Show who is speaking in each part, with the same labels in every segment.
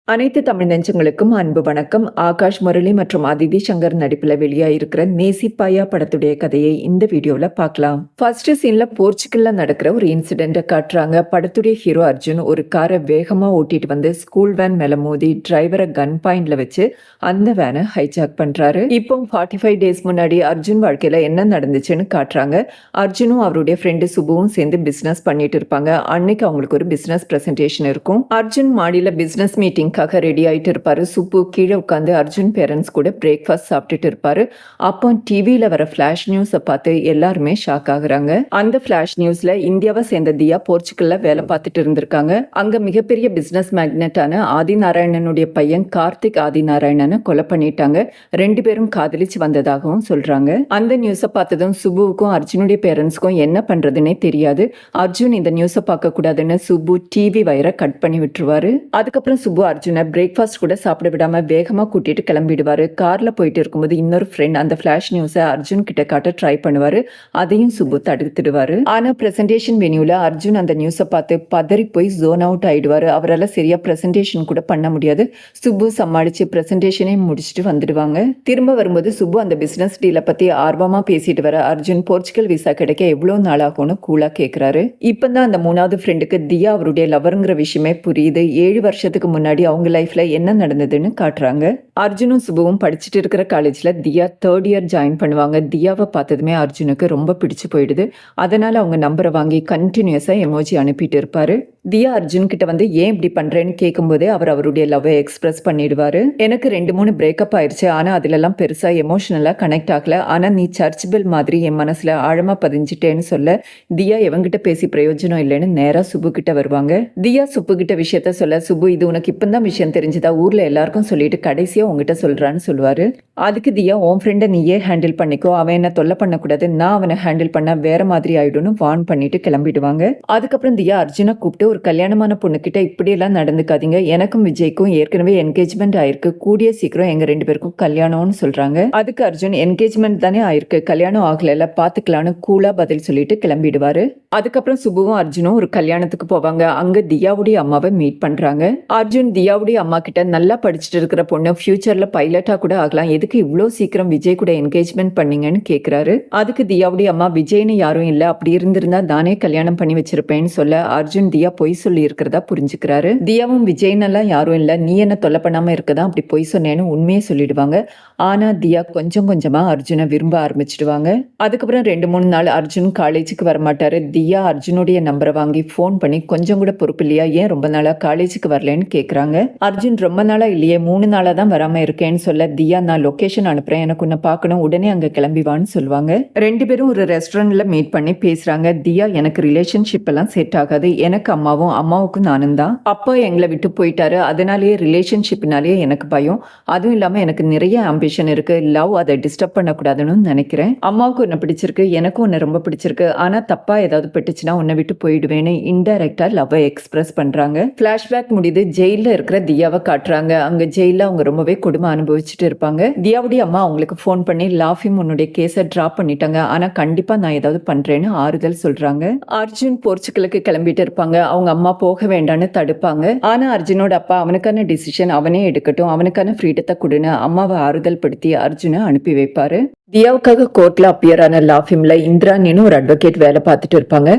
Speaker 1: அனைத்து தமிழ் நெஞ்சங்களுக்கும் அன்பு வணக்கம். ஆகாஷ் முரளி மற்றும் அதிதி சங்கர் நடிப்புல வெளியாயிருக்கிற நேசிப்பாயா படத்துடைய கதையை இந்த வீடியோல பார்க்கலாம். ஃபர்ஸ்ட் சீன்ல போர்ச்சுகல்ல நடக்கிற ஒரு இன்சிடென்ட்டை காட்டுறாங்க. படத்துடைய ஹீரோ அர்ஜுன் ஒரு காரை வேகமா ஓட்டிட்டு வந்து ஸ்கூல் வேன் மேல மோதி டிரைவரை கன் பாயிண்ட்ல வச்சு அந்த வேனை ஹைஜாக் பண்றாரு. இப்போ 45 டேஸ் முன்னாடி அர்ஜுன் வாழ்க்கையில என்ன நடந்துச்சுன்னு காட்டுறாங்க. அர்ஜுனும் அவருடைய ஃப்ரெண்டு சுபுவும் சேர்ந்து பிசினஸ் பண்ணிட்டு இருப்பாங்க. அன்னைக்கு அவங்களுக்கு ஒரு பிசினஸ் பிரசன்டேஷன் இருக்கும். அர்ஜுன் மாடியில பிசினஸ் மீட்டிங் ரெடி ஆயிட்டு இருப்பாரு. சுப்பு கீழே உட்காந்து அர்ஜுன் பேரண்ட்ஸ் கூட பிரேக்ஃபாஸ்ட் சாப்பிட்டுட்டு இருப்பாரு. அப்போ டிவியில வர ஃபிளாஷ் நியூஸை பார்த்து எல்லாருமே ஷாக் ஆகுறாங்க. அந்த ஃபிளாஷ் நியூஸ்ல இந்தியாவை சேர்ந்த தியா போர்ச்சுகல்ல வேலை பார்த்துட்டு இருந்திருக்காங்க. அங்க மிகப்பெரிய பிசினஸ் மேக்னட்டான ஆதி நாராயணனுடைய பையன் கார்த்திக் ஆதி நாராயணனை கொலை பண்ணிட்டாங்க. 2 பேரும் காதலிச்சு வந்ததாகவும் சொல்றாங்க. அந்த நியூஸை பார்த்ததும் சுப்புவுக்கும் அர்ஜுனுடைய பேரண்ட்ஸ்க்கும் என்ன பண்றதுன்னே தெரியாது. அர்ஜுன் இந்த நியூஸை பார்க்க கூடாதுன்னு சுப்பு டிவி வயரை கட் பண்ணி விட்டுருவாரு. அதுக்கப்புறம் சுப்பு அர்ஜுனை பிரேக்ஃபாஸ்ட் கூட சாப்பிட விடாம வேகமா கூட்டிட்டு கிளம்பிடுவாரு. கார்ல போயிட்டு இருக்கும்போது இன்னொரு ஃப்ரெண்ட் அந்த ஃபிளாஷ் நியூஸை அர்ஜுன் கிட்ட காட்ட ட்ரை பண்ணுவாரு. அதையும் சுப்பு தடுத்துடுவாரு. ஆனா பிரசன்டேஷன் வென்யூல அர்ஜுன் அந்த நியூஸை பார்த்து பதறி போய் ஜோன் அவுட் ஆயிடுவாரு. அவரால் சரியா பிரசன்டேஷன் கூட பண்ண முடியாது. சுப்பு சமாளிச்சு பிரசன்டேஷனே முடிச்சுட்டு வந்துடுவாங்க. திரும்ப வரும்போது சுப்பு அந்த பிசினஸ் டீலை பத்தி ஆர்வமா பேசிட்டு வர அர்ஜுன் போர்ச்சுகல் விசா கிடைக்க எவ்வளவு நாள் ஆகும்னு கூலா கேட்கிறாரு. இப்பதான் அந்த 3வது ஃப்ரெண்டுக்கு தியா அவருடைய லவருங்கிற விஷயமே புரியுது. 7 வருஷத்துக்கு முன்னாடி அவங்க லைஃப்ல என்ன நடந்ததுன்னு காட்டுறாங்க. அர்ஜுனும் சுபுவும் படிச்சுட்டு இருக்கிற காலேஜ்ல தியா 3rd இயர் ஜாயின் பண்ணுவாங்க. தியாவை பார்த்ததுமே அர்ஜுனுக்கு ரொம்ப பிடிச்சு போயிடுது. அதனால அவங்க நம்பரை வாங்கி கண்டினியூஸா எமோஜி அனுப்பிட்டு இருப்பாரு. தியா அர்ஜுன் கிட்ட வந்து ஏன் இப்படி பண்றேன்னு கேட்கும்போதே அவருடைய லவ்வை எக்ஸ்பிரஸ் பண்ணிடுவாரு. எனக்கு 2-3 பிரேக்கப் ஆயிடுச்சு. ஆனா அதுலலாம் பெருசா எமோஷனலா கனெக்ட் ஆகல. ஆனா நீ சர்ச் பெல் மாதிரி என் மனசுல ஆழமா பதிஞ்சிட்டேன்னு சொல்ல தியா எவங்கிட்ட பேசி பிரயோஜனம் இல்லைன்னு நேரா சுப்பு கிட்ட வருவாங்க. தியா சுப்பு கிட்ட விஷயத்த சொல்ல சுப்பு இது உனக்கு இப்பதான் விஷயம் தெரிஞ்சுதா, ஊர்ல எல்லாருக்கும் சொல்லிட்டு கடைசியா உங்ககிட்ட சொல்றான்னு சொல்லுவாரு. அதுக்கு தியா உன் ஃப்ரெண்டை நீயே ஹேண்டில் பண்ணிக்கோ, அவன் என்ன தொல்லை பண்ணக்கூடாது, நான் அவனை ஹேண்டில் பண்ண வேற மாதிரி ஆயிடும்னு வார்ன் பண்ணிட்டு கிளம்பிடுவாங்க. அதுக்கப்புறம் தியா அர்ஜுனை கூப்பிட்டு ஒரு கல்யாணமான பொண்ணுகிட்ட இப்படியெல்லாம் நடந்துக்காதீங்க, எனக்கும் விஜய்க்கும் ஏற்கனவே என்கேஜ்மெண்ட் ஆயிருக்கு, கூடிய சீக்கிரம் எங்க 2 பேருக்கும் கல்யாணம்னு சொல்றாங்க. அதுக்கு அர்ஜுன் என்கேஜ்மெண்ட் தானே ஆயிருக்கு, கல்யாணம் ஆகல பாத்துக்கலான்னு கூலா பதில் சொல்லிட்டு கிளம்பிடுவாரு. அதுக்கப்புறம் சுபுவும் அர்ஜுனும் ஒரு கல்யாணத்துக்கு போவாங்க. அங்க தியாவுடைய அம்மாவை மீட் பண்றாங்க. அர்ஜுன் தியாவுடைய அம்மா கிட்ட நல்லா படிச்சுட்டு இருக்கிற பொண்ணு ஃபியூச்சர்ல பைலட்டா கூட ஆகலாம், எதுக்கு இவ்வளோ சீக்கிரம் விஜய் கூட என்கேஜ்மெண்ட் பண்ணீங்கன்னு கேட்கிறாரு. அதுக்கு தியாவுடைய அம்மா விஜய்னு யாரும் இல்லை, அப்படி இருந்திருந்தா தானே கல்யாணம் பண்ணி வச்சிருப்பேன்னு சொல்ல அர்ஜுன் தியா பொய் சொல்லி இருக்கிறதா புரிஞ்சுக்கிறாரு. தியாவும் விஜய்னெல்லாம் யாரும் இல்லை, நீ என்ன தொல்லை பண்ணாம இருக்கதான் அப்படி பொய் சொன்னேன்னு உண்மையை சொல்லிடுவாங்க. ஆனா தியா கொஞ்சம் கொஞ்சமா அர்ஜுனை விரும்ப ஆரம்பிச்சிடுவாங்க. அதுக்கப்புறம் 2-3 நாள் அர்ஜுன் காலேஜுக்கு வரமாட்டாரு. தியா அர்ஜுனுடைய நம்பரை வாங்கி ஃபோன் பண்ணி கொஞ்சம் கூட பொறுப்பு இல்லையா, ஏன் ரொம்ப நாளா காலேஜுக்கு வரலன்னு கேட்குறாங்க. அர்ஜுன் ரொம்ப நாளா இல்லையே, 3 நாளா தான் வராம இருக்கேன்னு சொல்ல தியா நான் லொகேஷன் அனுப்புறேன், எனக்கு உன்னை பார்க்கணும், உடனே அங்க கிளம்பிவான்னு சொல்லுவாங்க. 2 பேரும் ஒரு ரெஸ்டாரண்ட்ல மீட் பண்ணி பேசுறாங்க. தியா எனக்கு ரிலேஷன்ஷிப் எல்லாம் செட் ஆகாது, எனக்கு அம்மாவுக்கும் நானும் தான், அப்பா எங்களை விட்டு போயிட்டாரு, அதனாலேயே ரிலேஷன்ஷிப்னாலேயே எனக்கு பயம், அதுவும் இல்லாம எனக்கு நிறைய ஆம்பிஷன் இருக்கு, லவ் அதை டிஸ்டர்ப் பண்ணக்கூடாதுன்னு நினைக்கிறேன், அம்மாவுக்கு உன்னை பிடிச்சிருக்கு, எனக்கும் உன்னை ரொம்ப பிடிச்சிருக்கு, ஆனா தப்பா ஏதாவது பட்டுச்சுன்னா உன்னை விட்டு போயிடுவேன்னு இன்டைரக்டா லவ்வை எக்ஸ்பிரஸ் பண்றாங்க. பிளாஷ்பேக் முடிது ஜெயில இருக்கிற தியாவை காட்டுறாங்க. அங்க ஜெயில அவங்க ரொம்பவே கொடுமை அனுபவிச்சுட்டு இருப்பாங்க. தியாவுடைய அம்மா அவங்களுக்கு ஃபோன் பண்ணி லாஃபிம் உன்னுடைய கேஸை டிராப் பண்ணிட்டாங்க, ஆனா கண்டிப்பா நான் ஏதாவது பண்றேன்னு ஆறுதல் சொல்றாங்க. அர்ஜுன் போர்ச்சுகலுக்கு கிளம்பிட்டு இருப்பாங்க. அவங்க அம்மா போக வேண்டான்னு தடுப்பாங்க. ஆனா அர்ஜுனோட அப்பா அவனுக்கான டிசிஷன் அவனே எடுக்கட்டும், அவனுக்கான ஃப்ரீடத்தை கொடுன்னு அம்மாவை ஆறுதல் படுத்தி அர்ஜுனை அனுப்பி வைப்பாரு. தியாவுக்காக கோர்ட்ல அப்பியர் ஆன லாஃபிம்ல இந்திராணின்னு ஒரு அட்வொகேட் வேலை பார்த்துட்டு இருப்பாங்க.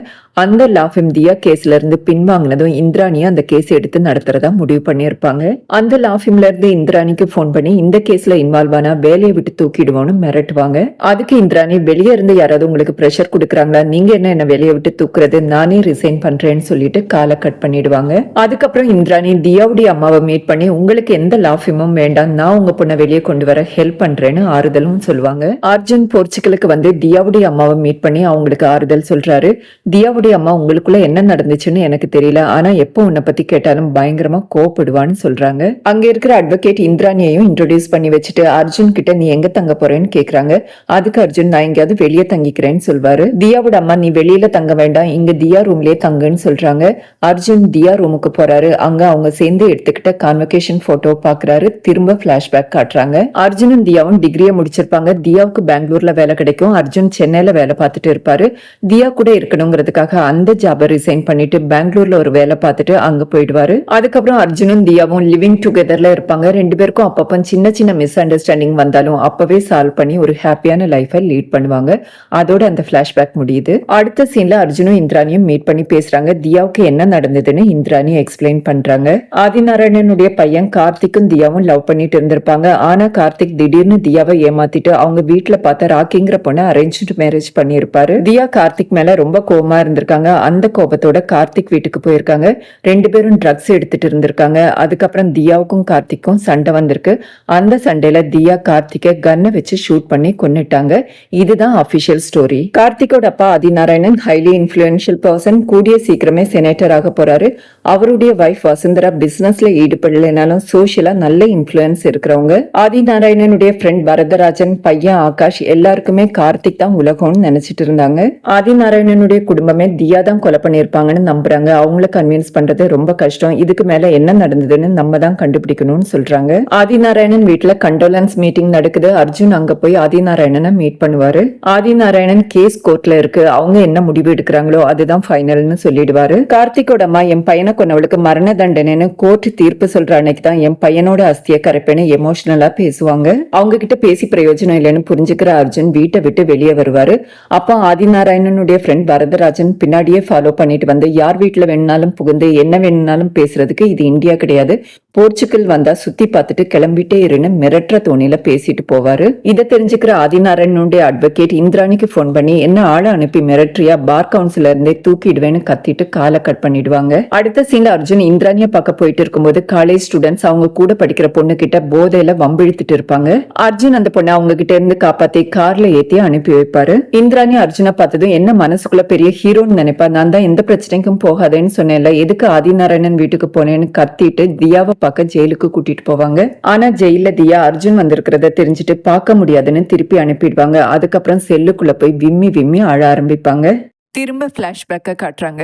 Speaker 1: அந்த லாஃபிம் தியா கேஸ்ல இருந்து பின்வாங்கினதும் இந்திராணியை அந்த கேஸ் எடுத்து நடத்துறதா முடிவு பண்ணியிருப்பாங்க. அந்த லாஃபிம்ல இருந்து இந்திராணிக்கு போன் பண்ணி இந்த கேஸ்ல இன்வால்வ் ஆனா வேலையை விட்டு தூக்கிடுவோம்னு மிரட்டுவாங்க. அதுக்கு இந்திராணி வெளியே இருந்து யாராவது உங்களுக்கு பிரஷர் கொடுக்குறாங்களா, நீங்க என்ன வேலையை விட்டு தூக்குறது, நானே ரிசைன் பண்றேன்னு சொல்லிட்டு காலை கட் பண்ணிடுவாங்க. அதுக்கப்புறம் இந்திராணி தியாவுடைய அம்மாவை மீட் பண்ணி உங்களுக்கு எந்த லாஃபிமும் வேண்டாம், நான் உங்க பொண்ணை வெளியே கொண்டு வர ஹெல்ப் பண்றேன்னு ஆறுதலும் சொல்லுவாங்க. அர்ஜுன் போர்ச்சுகலுக்கு வந்து தியாவுடைய அம்மாவை மீட் பண்ணி அவங்களுக்கு ஆறுதல் சொல்றாரு. தியாவுடைய அம்மா உங்களுக்குள்ள என்ன நடந்துச்சுன்னு எனக்கு தெரியல, ஆனா எப்போ உன்னை பத்தி கேட்டாலும் பயங்கரமா கோபப்படுவான்னு சொல்றாங்க. அங்க இருக்கிற அட்வொகேட் இந்திராணியையும் இன்ட்ரோடியூஸ் பண்ணி வச்சுட்டு அர்ஜுன் கிட்ட நீ எங்க தங்க போறேன்னு கேக்குறாங்க. அதுக்கு அர்ஜுன் நான் எங்கேயாவது வெளியே தங்கிக்கிறேன்னு சொல்வாரு. தியாவோட அம்மா நீ வெளியில தங்க வேண்டாம், இங்க தியா ரூம்லயே தங்குன்னு சொல்றாங்க. அர்ஜுன் தியா ரூமுக்கு போறாரு. அங்க அவங்க சேர்ந்து எடுத்துக்கிட்ட கான்வகேஷன் போட்டோ பாக்குறாரு. திரும்ப பிளாஷ்பேக் காட்டுறாங்க. அர்ஜுனும் தியாவும் டிகிரியை முடிச்சிருப்பாங்க. தியா தியாவுக்கு பெங்களூர்ல வேலை கிடைக்கும். அர்ஜுன் சென்னையில வேலை பார்த்துட்டு இருப்பாரு. தியா கூட இருக்கணுங்கிறதுக்காக அந்த ஜாபை ரிசைன் பண்ணிட்டு பெங்களூர்ல ஒரு வேலை பார்த்துட்டு அங்க போயிடுவாரு. அதுக்கப்புறம் அர்ஜுனும் தியாவும் லிவிங் டுகெதர்ல இருப்பாங்க. ரெண்டு பேருக்கும் அப்பப்போ சின்ன சின்ன மிஸ் அண்டர்ஸ்டாண்டிங் வந்தாலும் அப்பவே சால்வ் பண்ணி ஒரு ஹாப்பியான லைஃபை லீட் பண்ணுவாங்க. அதோட அந்த பிளாஷ்பேக் முடியுது. அடுத்த சீன்ல அர்ஜுனும் இந்திராணியும் மீட் பண்ணி பேசுறாங்க. தியாவுக்கு என்ன நடந்ததுன்னு இந்திராணி எக்ஸ்பிளைன் பண்றாங்க. ஆதிநாராயணனுடைய பையன் கார்த்திக்கும் தியாவும் லவ் பண்ணிட்டு இருந்திருப்பாங்க. ஆனா கார்த்திக் திடீர்னு தியாவை ஏமாத்திட்டு அவங்க வீட்டுல பார்த்த ராக்கிங்கிற பொண்ணை அரேஞ்ச்டு மேரேஜ் பண்ணிருப்பாரு. தியா கார்த்திக் மேல ரொம்ப கோபமா இருந்திருக்காங்க. அந்த கோபத்தோட கார்த்திக் வீட்டுக்கு போயிருக்காங்க. ரெண்டு பேரும் ட்ரக்ஸ் எடுத்துட்டு இருந்திருக்காங்க. அதுக்கப்புறம் தியாவுக்கும் கார்த்திக்கும் சண்டை வந்திருக்கு. அந்த சண்டையில தியா கார்த்திகை கன்னை வச்சு ஷூட் பண்ணி கொன்னுட்டாங்க. இதுதான் அபிஷியல் ஸ்டோரி. கார்த்திகோட அப்பா ஆதிநாராயணன் ஹைலி இன்ஃபுளுன்ஷியல் பர்சன். கூடிய சீக்கிரமே செனேட்டர் ஆக போறாரு. அவருடைய வைஃப் வசுந்தரா பிசினஸ்ல ஈடுபடலைனாலும் சோசியலா நல்ல இன்ஃபுளுன்ஸ் இருக்கிறவங்க. ஆதிநாராயணனுடைய ஃப்ரெண்ட் வரதராஜன், பையன் ஆகாஷ் எல்லாருக்குமே கார்த்திக் தான் உலகம்னு நினைச்சிட்டு இருந்தாங்க. ஆதிநாராயணனுடைய குடும்பமே தியா தான் கொலை பண்ணிருப்பாங்கன்னு நம்புறாங்க. அவங்கள கன்வின்ஸ் பண்றது ரொம்ப கஷ்டம். இதுக்கு மேல என்ன நடந்ததுன்னு நம்ம தான் கண்டுபிடிக்கணும்னு சொல்றாங்க. ஆதிநாராயணன் வீட்டுல கண்டோலன்ஸ் மீட்டிங் நடக்குது. அர்ஜுன் அங்க போய் ஆதிநாராயணனை மீட் பண்ணுவாரு. ஆதிநாராயணன் கேஸ் கோர்ட்ல இருக்கு. அவங்க என்ன முடிவு எடுக்கிறாங்களோ அதுதான் ஃபைனல்னு சொல்லிடுவாரு. கார்த்திகோட அம்மா என் பையனை கொன்னவளுக்கு மரண தண்டனைன்னு கோர்ட் தீர்ப்பு சொல்ற அன்னைக்கு தான் என் பையனோட அஸ்திய கரைப்பேன்னு எமோஷனலா பேசுவாங்க. அவங்க கிட்ட பேசி பிரயோஜனம் இல்லைன்னு புரிஞ்சுக்கிற அர்ஜுன் வீட்டை விட்டு வெளியே வருவாரு. அப்ப ஆதிநாராயணனுடைய ஃப்ரெண்ட் வரதராஜன் பின்னாடியே ஃபாலோ பண்ணிட்டு வந்து யார் வீட்டுல வேணும்னாலும் புகுந்து என்ன வேணும்னாலும் பேசுறதுக்கு இது இந்தியா கிடையாது, போர்ச்சுகல் வந்தா சுத்தி பார்த்துட்டு கிளம்பிட்டே இருன்னு மிரட்டுற தோணில பேசிட்டு போவாரு. இதை தெரிஞ்சுக்கிற ஆதிநாராயணனுடைய அட்வொகேட் இந்திராணிக்கு போன் பண்ணி என்ன ஆளை அனுப்பி மிரட்டுறியா, பார் கவுன்சில இருந்தே தூக்கிடுவேன்னு கத்திட்டு காலை கட் பண்ணிடுவாங்க. அடுத்த சீன்ல அர்ஜுன் இந்திராணிய பார்க்க போயிட்டு இருக்கும்போது காலேஜ் ஸ்டூடெண்ட்ஸ் அவங்க கூட படிக்கிற பொண்ணு கிட்ட போதையில வம்பிழுத்துட்டு இருப்பாங்க. அர்ஜுன் அந்த பொண்ணை அவங்க கிட்ட இருந்து காப்பாத்தி கார்ல ஏத்தி அனுப்பி வைப்பாரு. இந்திராணி அர்ஜுனை பார்த்ததும் என்ன மனசுக்குள்ள பெரிய ஹீரோன்னு நினைப்பா. நான் தான் எந்த பிரச்சனைக்கும் போகாதேன்னு சொன்னேன்ல, எதுக்கு ஆதிநாராயணன் வீட்டுக்கு போனேன்னு கத்திட்டு தியாவை பார்க்க ஜெயிலுக்கு கூட்டிட்டு போவாங்க. ஆனா ஜெயில தியா அர்ஜுன் வந்திருக்கிறத தெரிஞ்சுட்டு பார்க்க முடியாதுன்னு திருப்பி அனுப்பிடுவாங்க. அதுக்கப்புறம் செல்லுக்குள்ள போய் விம்மி விம்மி அழ ஆரம்பிப்பாங்க. திரும்ப பிளாஷ்பேக்க காட்டுறாங்க.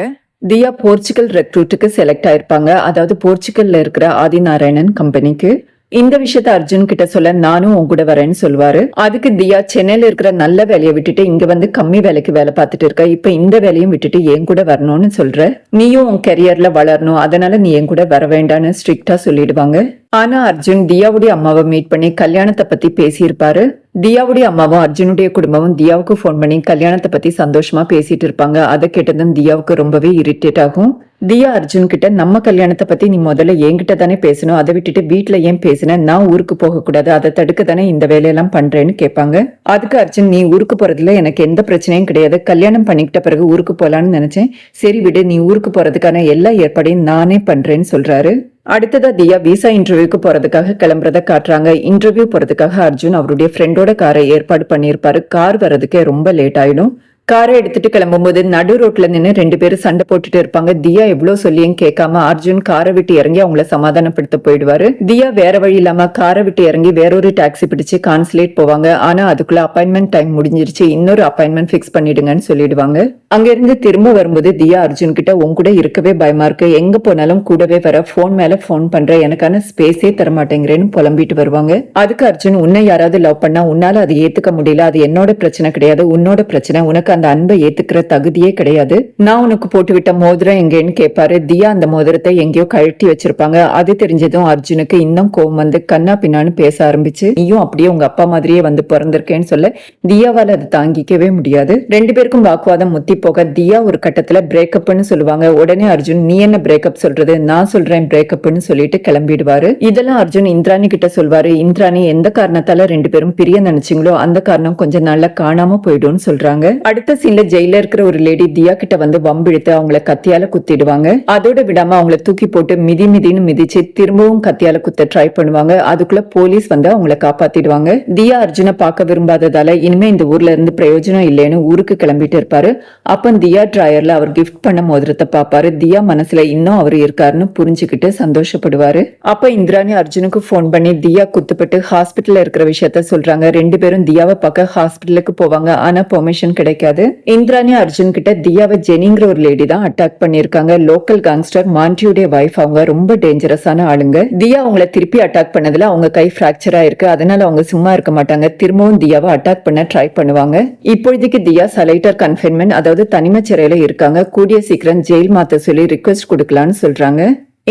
Speaker 1: தியா போர்ச்சுகல் ரெக்ரூட்டுக்கு செலக்ட் ஆயிருப்பாங்க. அதாவது போர்ச்சுகல்ல இருக்கிற ஆதிநாராயணன் கம்பெனிக்கு. இந்த விஷயத்த அர்ஜுன் கிட்ட சொல்ல நானும் உன் கூட வரேன்னு சொல்லுவாரு. அதுக்கு தியா சென்னையில இருக்கிற நல்ல வேலையை விட்டுட்டு இங்க வந்து கம்மி வேலைக்கு வேலை பார்த்துட்டு இருக்க, இப்ப இந்த வேலையும் விட்டுட்டு என் கூட வரணும்னு சொல்ற, நீயும் உன் கெரியர்ல வளரணும், அதனால நீ என் கூட வர வேண்டான்னு ஸ்ட்ரிக்டா சொல்லிடுவாங்க. ஆனா அர்ஜுன் தியாவுடைய அம்மாவை மீட் பண்ணி கல்யாணத்தை பத்தி பேசியிருப்பாரு. தியாவுடைய அம்மாவும் அர்ஜுனுடைய குடும்பமும் தியாவுக்கு போன் பண்ணி கல்யாணத்தை பத்தி சந்தோஷமா பேசிட்டு இருப்பாங்க. அதை கேட்டதும் தியாவுக்கு ரொம்பவே இரிட்டேட் ஆகும். தியா அர்ஜுன் கிட்ட நம்ம கல்யாணத்தை பத்தி நீ முதல்ல என்கிட்ட தானே பேசணும், அதை விட்டுட்டு வீட்டுல ஏன் பேசின, நான் ஊருக்கு போக கூடாது, அதை தடுக்க தானே இந்த வேலையெல்லாம் பண்றேன்னு கேட்பாங்க. அதுக்கு அர்ஜுன் நீ ஊருக்கு போறதுல எனக்கு எந்த பிரச்சனையும் கிடையாது, கல்யாணம் பண்ணிக்கிட்ட பிறகு ஊருக்கு போலான்னு நினைச்சேன், சரி விடு, நீ ஊருக்கு போறதுக்கான எல்லா ஏற்பாடையும் நானே பண்றேன்னு சொல்றாரு. அடுத்ததா தியா விசா இன்டர்வியூக்கு போறதுக்காக கிளம்புறத காட்டுறாங்க. இன்டர்வியூ போறதுக்காக அர்ஜுன் அவருடைய ஃப்ரெண்டோட காரை ஏற்பாடு பண்ணிருப்பாரு. கார் வர்றதுக்கே ரொம்ப லேட் ஆயிடும். காரை எடுத்துட்டு கிளம்பும்போது நடு ரோட்ல நின்று ரெண்டு பேரும் சண்டை போட்டுட்டு இருப்பாங்க. தியா எவ்வளவு சொல்லியும் கேட்காம அர்ஜுன் காரை விட்டு இறங்கி அவங்கள சமாதானப்படுத்த போயிடுவாரு. தியா வேற வழி இல்லாம காரை விட்டு இறங்கி வேறொரு டாக்ஸி பிடிச்சு கான்சுலேட் போவாங்க. ஆனா அதுக்குள்ள அப்பாயின்மெண்ட் டைம் முடிஞ்சிருச்சு, இன்னொரு அப்பாயின்மெண்ட் பிக்ஸ் பண்ணிடுங்கன்னு சொல்லிடுவாங்க. அங்க இருந்து திரும்ப வரும்போது தியா அர்ஜுன் கிட்ட உன் கூட இருக்கவே பயமா இருக்கு, எங்க போனாலும் கூடவே வர, போன் மேல போன் பண்ற, எனக்கான ஸ்பேஸே தர மாட்டேங்கிறேன்னு புலம்பிட்டு வருவாங்க. அதுக்கு அர்ஜுன் உன்னை யாராவது லவ் பண்ணா உன்னால அதை ஏத்துக்க முடியல, அது என்னோட பிரச்சனை கிடையாது, உன்னோட பிரச்சனை, உனக்கு அந்த அன்பை ஏத்துக்கிற தகுதியே கிடையாது, நான் உனக்கு போட்டு விட்ட மோதிரம் எங்கேன்னு கேட்பாரு. தியா அந்த மோதிரத்தை எங்கேயோ கழட்டி வச்சிருப்பாங்க. அது தெரிஞ்சதும் அர்ஜுனுக்கு இன்னும் கோவம் வந்து கண்ணா பின்னான்னு பேச ஆரம்பிச்சு நீயும் அப்படியே உங்க அப்பா மாதிரியே வந்து பிறந்திருக்கேன்னு சொல்ல தியாவால அது தாங்கிக்கவே முடியாது. ரெண்டு பேருக்கும் வாக்குவாதம் முத்தி போக தியா ஒரு கட்டத்துல பிரேக்கப்னு சொல்லுவாங்க. உடனே அர்ஜுன் நீ என்ன பிரேக்கப் சொல்றது, நான் சொல்றேன் பிரேக்கப்னு சொல்லிட்டு கிளம்பிடுவாரு. இதெல்லாம் அர்ஜுன் இந்திராணி கிட்ட சொல்வாரு. இந்திராணி எந்த காரணத்தால ரெண்டு பேரும் பிரிய நினைச்சீங்களோ அந்த காரணம் கொஞ்ச நாள்ல காணாம போயிடும்னு சொல்றாங்க. அடுத்த சீன்ல ஜெயில இருக்கிற ஒரு லேடி தியா கிட்ட வந்து வம்பிழுத்து அவங்கள கத்தியால குத்திடுவாங்க. அதோட விடாம அவங்கள தூக்கி போட்டு மிதி மிதின்னு மிதிச்சு திரும்பவும் கத்தியால குத்த ட்ரை பண்ணுவாங்க. அதுக்குள்ள போலீஸ் வந்து அவங்கள காப்பாத்திடுவாங்க. தியா அர்ஜுனை பார்க்க விரும்பாததால இனிமே இந்த ஊர்ல இருந்து பிரயோஜனம் இல்லைன்னு ஊருக்கு கிளம்பிட்டு இருப்பாரு. அப்ப தியா டிராயர்ல அவர் கிஃப்ட் பண்ண மோதிரத்தை பாப்பாரு. தியா மனசுல இன்னும் அவர் இருக்காருன்னு புரிஞ்சுக்கிட்டு சந்தோஷப்படுவாரு. அப்ப இந்திராணி அர்ஜுனுக்கு போன் பண்ணி தியா குத்துப்பட்டு ஹாஸ்பிட்டல்ல இருக்கிற விஷயத்த சொல்றாங்க. ரெண்டு பேரும் தியாவை பார்க்க ஹாஸ்பிட்டலுக்கு போவாங்க. ஆனா பெர்மிஷன் கிடைக்காது. கிடையாது. இந்திராணி அர்ஜுன் கிட்ட தியாவை ஜெனிங்கிற ஒரு லேடி தான் அட்டாக் பண்ணிருக்காங்க. லோக்கல் காங்ஸ்டர் மாண்டியுடைய வைஃப். அவங்க ரொம்ப டேஞ்சரஸான ஆளுங்க. தியா அவங்கள திருப்பி அட்டாக் பண்ணதுல அவங்க கை பிராக்சர் ஆயிருக்கு. அதனால அவங்க சும்மா இருக்க மாட்டாங்க. திரும்பவும் தியாவை அட்டாக் பண்ண ட்ரை பண்ணுவாங்க. இப்பொழுதுக்கு தியா சலைட்டர் கன்ஃபைன்மெண்ட், அதாவது தனிமை சிறையில இருக்காங்க. கூடிய சீக்கிரம் ஜெயில் மாத்த சொல்லி ரிக்வெஸ்ட் கொடுக்கலான்னு சொல்றாங்க.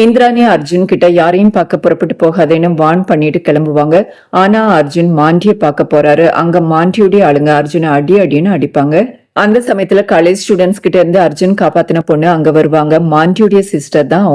Speaker 1: இந்திராணி அர்ஜுன் கிட்ட யாரையும் பார்க்க புறப்பட்டு போகாதேன்னு வார்ன் பண்ணிட்டு கிளம்புவாங்க. ஆனா அர்ஜுன் மாண்டிய பார்க்க போறாரு. அங்க மாண்டியுடைய ஆளுங்க அர்ஜுனை அடின்னு அடிப்பாங்க. அந்த சமயத்துல காலேஜ் ஸ்டூடெண்ட்ஸ் கிட்ட இருந்து அர்ஜுன் காப்பாத்தின பொண்ணு அங்க வருவாங்க. மாண்டியுடைய சிஸ்டர் தான்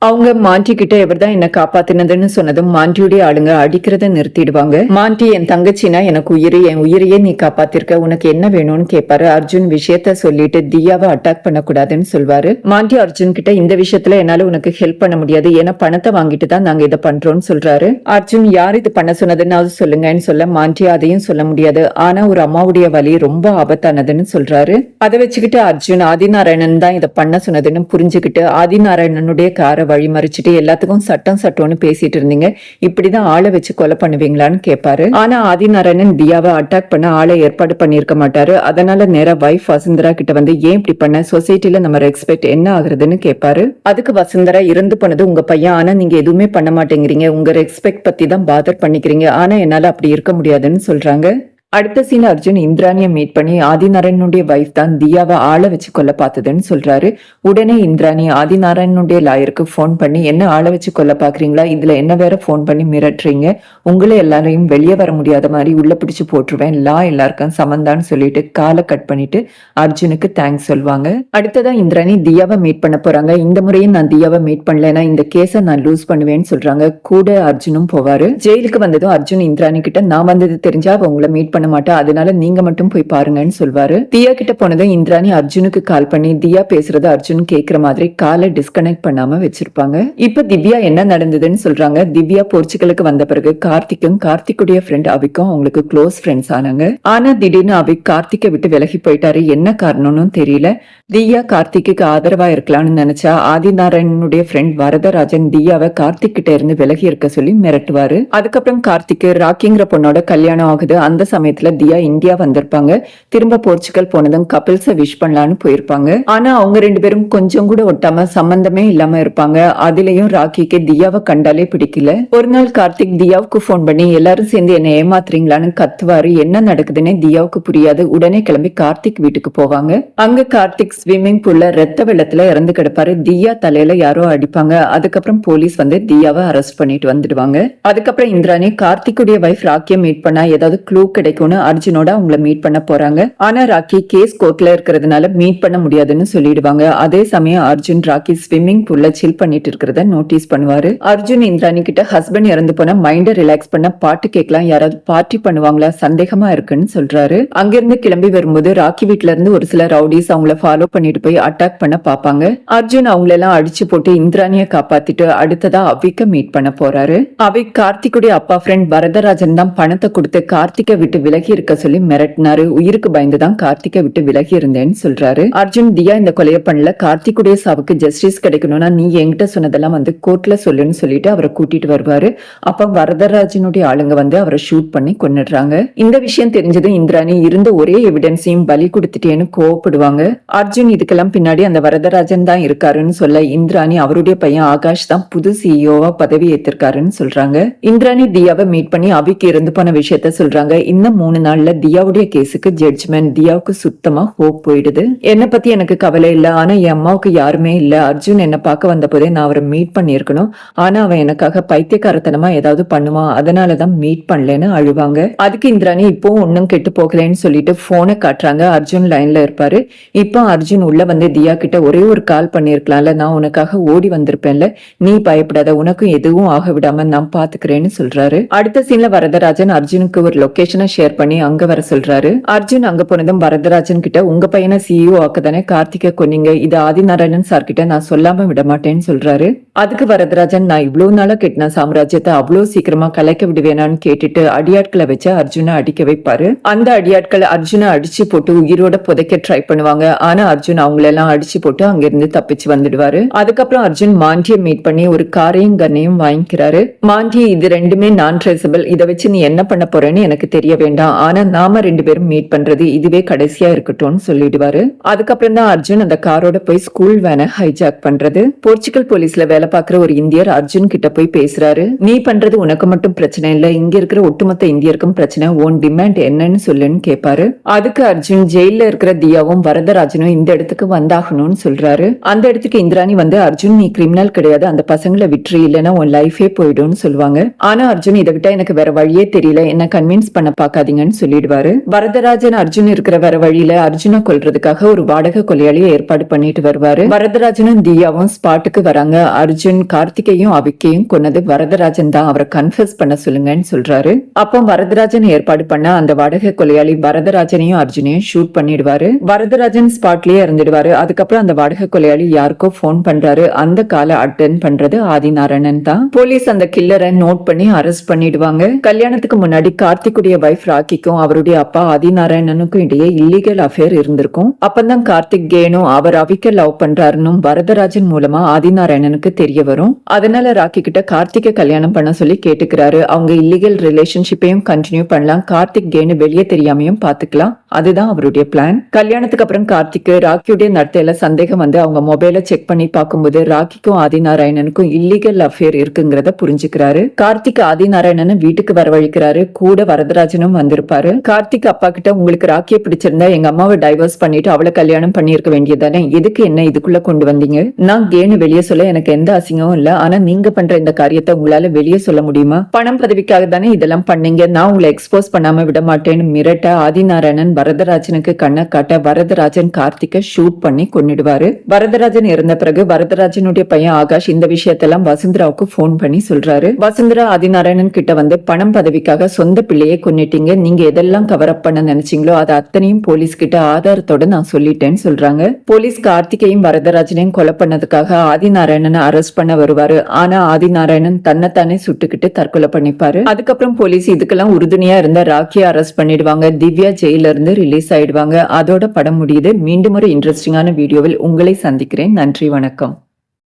Speaker 1: அவங்க மாண்டி கிட்ட இவர்தான் என்ன காப்பாத்தினதுன்னு சொன்னதும் மாண்டியுடைய ஆளுங்க அடிக்கிறத நிறுத்திடுவாங்க. மாண்டி என் தங்கச்சினா எனக்கு உயிர், என் உயிரையே நீ காப்பாத்திருக்க, உனக்கு என்ன வேணும்னு கேட்பாரு. அர்ஜுன் விஷயத்த சொல்லிட்டு தியாவை அட்டாக் பண்ணக்கூடாதுன்னு சொல்வாரு. மாண்டி அர்ஜுன் கிட்ட இந்த விஷயத்துல என்னால உனக்கு ஹெல்ப் பண்ண முடியாது, ஏன்னா பணத்தை வாங்கிட்டு தான் நாங்க இதை பண்றோம்னு சொல்றாரு. அர்ஜுன் யார் இது பண்ண சொன்னதுன்னு அது சொல்லுங்கன்னு சொல்ல மாண்டி அதையும் சொல்ல முடியாது. ஆனா ஒரு அம்மாவுடைய வலி ரொம்ப ஆபத்தானதுன்னு சொல்றாரு. அதை வச்சுக்கிட்டு அர்ஜுன் ஆதிநாராயணன் தான் இதை பண்ண சொன்னதுன்னு புரிஞ்சுக்கிட்டு ஆதிநாராயணனுடைய காரை வழிமறிச்சுட்டு எல்லாத்துக்கும் சட்டம்னு பேசிட்டு இருந்தீங்க, இப்படிதான் ஆளை வச்சு கொலை பண்ணுவீங்களான்னு கேட்பாரு. ஆனா ஆதிநாராயணன் தியாவை அட்டாக் பண்ண ஆளை ஏற்பாடு பண்ணிருக்க மாட்டாரு. அதனால நேரா வைஃப் வசுந்தரா கிட்ட வந்து ஏன் இப்படி பண்ண, சொசைட்டில நம்ம ரெஸ்பெக்ட் என்ன ஆகுறதுன்னு கேட்பாரு. அதுக்கு வசுந்தரா இறந்து போனது உங்க பையன், ஆனா நீங்க எதுவுமே பண்ண மாட்டேங்கிறீங்க, உங்க ரெஸ்பெக்ட் பத்தி தான் பாதர் பண்ணிக்கிறீங்க, ஆனா என்னால அப்படி இருக்க முடியாதுன்னு சொல்றாங்க. அடுத்த சீன் அர்ஜுன் இந்திராணியை மீட் பண்ணி ஆதிநாராயணனுடைய வைஃப் தான் தியாவை ஆளை வச்சு கொல்ல பார்த்ததுன்னு சொல்றாரு. உடனே இந்திராணி ஆதிநாராயணனுடைய லாயருக்கு போன் பண்ணி என்ன ஆளை வச்சு கொல்ல பாக்குறீங்களா, இதுல என்ன வேற போன் பண்ணி மிரட்டுறீங்க, உங்களை எல்லாரையும் வெளியே வர முடியாத மாதிரி உள்ள பிடிச்சு போட்டுருவேன், லா எல்லாருக்கும் சமந்தான்னு சொல்லிட்டு காலை கட் பண்ணிட்டு அர்ஜுனுக்கு தேங்க்ஸ் சொல்லுவாங்க. அடுத்ததா இந்திராணி தியாவை மீட் பண்ண போறாங்க. இந்த முறையும் நான் தியாவை மீட் பண்ணலன்னா இந்த கேஸை நான் லூஸ் பண்ணுவேன்னு சொல்றாங்க. கூட அர்ஜுனும் போவாரு. ஜெயிலுக்கு வந்ததும் அர்ஜுன் இந்திராணி கிட்ட நான் வந்தது தெரிஞ்சா அவ உங்களை மீட் பண்ண மாட்டா, அதனால நீங்க மட்டும் போய் பாருங்கன்னு சொல்வாரு. தியா கிட்ட போனதும் இந்திராணி அர்ஜுனுக்கு கால் பண்ணி தியா பேசுறது அர்ஜுன் கேக்குற மாதிரி காலை டிஸ்கனெக்ட் பண்ணாம வச்சிருப்பாங்க. இப்ப திவ்யா என்ன நடந்ததுன்னு சொல்றாங்க. திவ்யா போர்ச்சுகலுக்கு வந்த பிறகு கார்த்திக்கும் கார்த்திக்குடைய ஃப்ரெண்ட் அவிக்கும் அவங்களுக்கு க்ளோஸ் ஃப்ரெண்ட்ஸ் ஆனாங்க. ஆனா திடீர்னு அவிக் கார்த்திகை விட்டு விலகி போயிட்டாரு. என்ன காரணம்னு தெரியல. தியா கார்த்திக்கு ஆதரவா இருக்கலாம்னு நினைச்சா ஆதிநாராயணனுடைய ஃப்ரெண்ட் வரதராஜன் தியாவை கார்த்திக் கிட்ட இருந்து விலகி இருக்க சொல்லி மிரட்டுவாரு. அதுக்கப்புறம் கார்த்திக்கு ராக்கிங்கிற பொண்ணோட கல்யாணம் ஆகுது. அந்த சமயத்துல தியா இந்தியா வந்திருப்பாங்க. திரும்ப போர்ச்சுகல் போனதும் கபில்ஸ விஷ் பண்ணலான்னு போயிருப்பாங்க. ஆனா அவங்க ரெண்டு பேரும் கொஞ்சம் கூட ஒட்டாம சம்பந்தமே இல்லாம இருப்பாங்க. அதுலயும் ராக்கிக்கு தியாவை கண்டாலே பிடிக்கல. ஒரு நாள் கார்த்திக் தியாவுக்கு போன் பண்ணி எல்லாரும் சேர்ந்து என்ன ஏமாத்துறீங்களான்னு கத்துவாரு. என்ன நடக்குதுன்னு தியாவுக்கு புரியாது. உடனே கிளம்பி கார்த்திக் வீட்டுக்கு போவாங்க. அங்க கார்த்திக் ஸ்விம்மிங் பூல்ல ரத்த வெள்ளத்துல இறந்து கிடப்பாரு. தியா தலையில யாரோ அடிப்பாங்க. அதுக்கப்புறம் போலீஸ் வந்து தியாவை அரெஸ்ட் பண்ணிட்டு வந்துடுவாங்க. அதுக்கப்புறம் இந்திராணி கார்த்திக்குடைய வைஃப் ராக்கிய மீட் பண்ணா ஏதாவது க்ளூ கிடைக்கும்னு அர்ஜுனோட அவங்கள மீட் பண்ண போறாங்க. ஆனா ராக்கி கேஸ் கோர்ட்ல இருக்கிறதுனால மீட் பண்ண முடியாதுன்னு சொல்லிடுவாங்க. அதே சமயம் அர்ஜுன் ராக்கி ஸ்விம்மிங் பூல்ல சில் பண்ணிட்டு இருக்கிறத நோட்டீஸ் பண்ணுவாரு. அர்ஜுன் இந்திராணி கிட்ட ஹஸ்பண்ட் இறந்து போனா மைண்ட ரிலாக்ஸ் பண்ண பாட்டு கேட்கலாம், யாராவது பார்ட்டி பண்ணுவாங்களா, சந்தேகமா இருக்குன்னு சொல்றாரு. அங்கிருந்து கிளம்பி வரும்போது ராக்கி வீட்டுல இருந்து ஒரு சில ரவுடிஸ் அவங்கள ஃபாலோ பண்ணிட்டு போய் அட்டாக் பண்ண பாப்பாங்க. அர்ஜுன் அவங்களெல்லாம் அடிச்சு போட்டு இந்திராணிய காப்பாத்திட்டு அடுத்ததா அவிக்க மீட் பண்ண போறாரு. அவிக் கார்த்திக்குடைய அப்பா ஃப்ரெண்ட் வரதராஜன் தான் பணத்தை கொடுத்து கார்த்திகை விட்டு விலகி இருக்க சொல்லி மிரட்டினாரு. உயிருக்கு பயந்துதான் கார்த்திகை விட்டு விலகி இருந்தேன்னு சொல்றாரு. அர்ஜுன் தியா இந்த கொலையை பண்ணல, கார்த்திக்குடைய சாவுக்கு ஜஸ்டிஸ் கிடைக்கணும்னா நீ என்கிட்ட சொன்னதெல்லாம் வந்து கோர்ட்ல சொல்லுன்னு சொல்லிட்டு அவரை கூட்டிட்டு வருவாரு. அப்ப வரதராஜனுடைய ஆளுங்க வந்து அவரை ஷூட் பண்ணி கொன்னுடுறாங்க. இந்த விஷயம் தெரிஞ்சதும் இந்திராணி இருந்த ஒரே எவிடன்ஸையும் பலி கொடுத்துட்டேன்னு கோவப்படுவாங்க. அர்ஜுன் இதுக்கெல்லாம் பின்னாடி அந்த வரதராஜன் தான் இருக்காருன்னு சொல்ல இந்திராணி அவருடைய பையன் ஆகாஷ் தான் புது சிஇஓவா பதவி ஏத்திருக்காருன்னு சொல்றாங்க. இந்திராணி தியாவை மீட் பண்ணி அவிக்கு இறந்து போன விஷயத்த சொல்றாங்க. இன்னும் 3 நாள்ல தியாவுடைய கேஸுக்கு ஜட்ஜ்மெண்ட். தியாவுக்கு சுத்தமா ஹோப் போயிடுது. என்ன பத்தி எனக்கு கவலை இல்ல, ஆனா என் அம்மாவுக்கு யாருமே இல்ல. அர்ஜுன் என்ன பார்க்க வந்த போதே நான் அவரை மீட் பண்ணிருக்கணும், ஆனா அவன் எனக்காக பைத்தியக்காரத்தனமா ஏதாவது பண்ணுவான், அதனாலதான் மீட் பண்ணலன்னு அழுவாங்க. அதுக்கு இந்திராணி இப்போ ஒன்னும் கெட்டு போகலன்னு சொல்லிட்டு போனை காட்டுறாங்க. அர்ஜுன் லைன்ல இருப்பாரு. இப்போ அர்ஜுன் உள்ள வந்து தியா கிட்ட ஒரே ஒரு கால் பண்ணிருக்கலாம்ல, நான் உனக்காக ஓடி வந்திருப்பேன்ல, நீ பயப்படாத, உனக்கும் எதுவும் ஆக விடாம நான் பாத்துக்கிறேன்னு சொல்றாரு. அடுத்த சீன்ல வரதராஜன் அர்ஜுனுக்கு ஒரு லொகேஷனை ஷேர் பண்ணி அங்க வர சொல்றாரு. அர்ஜுன் அங்க போனதும் வரதராஜன் கிட்ட உங்க பையனை சிஇஓ ஆக்கதானே கார்த்திகை கொன்னீங்க, இது ஆதிநாராயணன் சார் கிட்ட நான் சொல்லாம விட மாட்டேன்னு சொல்றாரு. அதுக்கு வரதராஜன் நான் இவ்வளவு நாளா கெட்டின சாம்ராஜ்யத்தை அவ்வளவு சீக்கிரமா கலைக்க விடுவேனான்னு கேட்டுட்டு அடியாட்களை வச்சு அர்ஜுனை அடிக்க வைப்பாரு. அந்த அடியாட்கள் அர்ஜுனை அடிச்சு போட்டு உயிரோட புதைக்க ட்ரை பண்ணுவாங்க. ஆனா அர்ஜுன் அவங்களெல்லாம் அடிச்சு போட்டு அங்கிருந்து தப்பிச்சு வந்துடுவாரு. அதுக்கப்புறம் அர்ஜுன் மாண்டியை மீட் பண்ணி ஒரு காரையும் கன்னையும் வாங்கிக்கிறாரு. மாண்டி இது ரெண்டுமே நான் ட்ரேசபிள், இதை வச்சு நீ என்ன பண்ண போறேன்னு எனக்கு தெரிய வேண்டும், வேண்டாம், ஆனா நாம 2 பேரும் மீட் பண்றது இதுவே கடைசியா இருக்கட்டும்னு சொல்லிடுவாரு. அதுக்கப்புறம் தான் அர்ஜுன் அந்த காரோட போய் ஸ்கூல் வேனை ஹைஜாக் பண்றது. போர்ச்சுகல் போலீஸ்ல வேலை பார்க்கிற ஒரு இந்தியர் அர்ஜுன் கிட்ட போய் பேசுறாரு. நீ பண்றது உனக்கு மட்டும் பிரச்சனை இல்ல, இங்க இருக்கிற ஒட்டுமொத்த இந்தியருக்கும் பிரச்சனை, உன் டிமாண்ட் என்னன்னு சொல்லுன்னு கேட்பாரு. அதுக்கு அர்ஜுன் ஜெயில இருக்கிற தியாவும் வரதராஜனும் இந்த இடத்துக்கு வந்தாகணும்னு சொல்றாரு. அந்த இடத்துக்கு இந்திராணி வந்து அர்ஜுன் நீ கிரிமினல் கிடையாது, அந்த பசங்களை விட்டுரு, இல்லைன்னா உன் லைஃபே போயிடும்னு சொல்லுவாங்க. ஆனா அர்ஜுன் இதை விட்டா எனக்கு வேற வழியே தெரியல, என்ன கன்வின்ஸ் பண்ண பாக்காதீங்கன்னு சொல்லிடுவாரு. வரதராஜன் அர்ஜுன் இருக்கிற வேற வழியில அர்ஜுனை கொல்றதுக்காக ஒரு வாடகை கொலையாளியை ஏற்பாடு பண்ணிட்டு வருவாரு. வரதராஜனும் தியாவும் ஸ்பாட்டுக்கு வராங்க. அர்ஜுன் கார்த்திகையும் அவிக்கையும் கொன்னது வரதராஜன் தான், அவரை கன்ஃபஸ் பண்ண சொல்லுங்கன்னு சொல்றாரு. அப்போ வரதராஜன் ஏற்பாடு பண்ண அந்த வாடகை கொலையாளி வரதராஜனையும் அர்ஜுனையும் ஷூட் பண்ணிடுவாரு. வரதராஜன் ஸ்பாட்லயே இறந்துடுவாரு. அதுக்கப்புறம் அந்த வாடகை கொலையாளி யாருக்கோ போன் பண்றாரு. அந்த காலை அட்டன் பண்றது ஆதிநாராயணன் தான். போலீஸ் அந்த கில்லரை நோட் பண்ணி அரெஸ்ட் பண்ணிடுவாங்க. கல்யாணத்துக்கு முன்னாடி கார்த்திக்குடைய வைஃப் ராக்கிக்கும் அவருடைய அப்பா ஆதிநாராயணனுக்கும் இடையே இல்லீகல் அஃபேர் இருந்திருக்கும். அப்பதான் கார்த்திக் கேனும் அவர் அவிக்க லவ் பண்றாருன்னு வரதராஜன் மூலமா ஆதிநாராயணனுக்கு தெரிய வரும். அதனால ராக்கி கிட்ட கார்த்திகை கல்யாணம் பண்ண சொல்லி கேட்டுக்கிறாரு. அவங்க இல்லீகல் ரிலேஷன்ஷிப்பையும் கண்டினியூ பண்ணலாம், கார்த்திக் கேனு வெளியே தெரியாமையும் பாத்துக்கலாம். அதுதான் அவருடைய பிளான். கல்யாணத்துக்கு அப்புறம் கார்த்திக்கு ராக்கியுடைய நடத்தையில சந்தேகம் வந்து அவங்க மொபைல செக் பண்ணி பார்க்கும்போது ராக்கிக்கும் ஆதிநாராயணனுக்கும் இல்லீகல் அஃபேர் இருக்குங்கிறத புரிஞ்சுக்கிறாரு. கார்த்திக் ஆதிநாராயணனை வீட்டுக்கு வரவழைக்கிறாரு. கூட வரதராஜனும் வந்திருப்பாரு. கார்த்திக் அப்பா கிட்ட உங்களுக்கு ராக்கியை பிடிச்சிருந்தா எங்க அம்மாவை டைவர்ஸ் பண்ணிட்டு அவளை கல்யாணம் பண்ணிருக்க வேண்டியதானே, எதுக்கு என்ன இதுக்குள்ள கொண்டு வந்தீங்க? நான் கேனு வெளியே சொல்ல எனக்கு எந்த அசிங்கமும் இல்ல, ஆனா நீங்க பண்ற இந்த காரியத்தை உங்களால வெளியே சொல்ல முடியுமா? பணம் பதவிக்காக தானே இதெல்லாம் பண்ணீங்க, நான் உங்களை எக்ஸ்போஸ் பண்ணாம விட மாட்டேன்னு மிரட்ட ஆதிநாராயணன் வரதராஜனுக்கு கண்ணை காட்ட வரதராஜன் கார்த்திகை ஷூட் பண்ணி கொன்னிடுவாரு. வரதராஜன் இறந்த பிறகு வரதராஜனுடைய பையன் ஆகாஷ் இந்த விஷயத்தெல்லாம் வசுந்தராவுக்கு போன் பண்ணி சொல்றாரு. வசுந்தரா ஆதிநாராயணன் கிட்ட வந்து பணம் பதவிக்காக சொந்த பிள்ளையை கொன்னிட்டீங்க, நீங்க எதெல்லாம் கவர் அப் பண்ண நினைச்சீங்களோ அது அத்தனையும் போலீஸ் கிட்ட ஆதாரத்தோட நான் சொல்லிட்டேன்னு சொல்றாங்க. போலீஸ் கார்த்திகையும் வரதராஜனையும் கொலை பண்ணதுக்காக ஆதிநாராயணனை அரெஸ்ட் பண்ண வருவாரு. ஆனா ஆதிநாராயணன் தன்னைத்தானே சுட்டுக்கிட்டு தற்கொலை பண்ணிப்பாரு. அதுக்கப்புறம் போலீஸ் இதுக்கெல்லாம் உறுதுணையா இருந்த ராக்கியை அரெஸ்ட் பண்ணிடுவாங்க. திவ்யா ஜெயில இருந்து ரிலீஸ் ஆயிடுவாங்க. அதோட படம் முடியுது. மீண்டும் ஒரு இன்ட்ரெஸ்டிங்கான வீடியோவில் உங்களை சந்திக்கிறேன். நன்றி, வணக்கம்.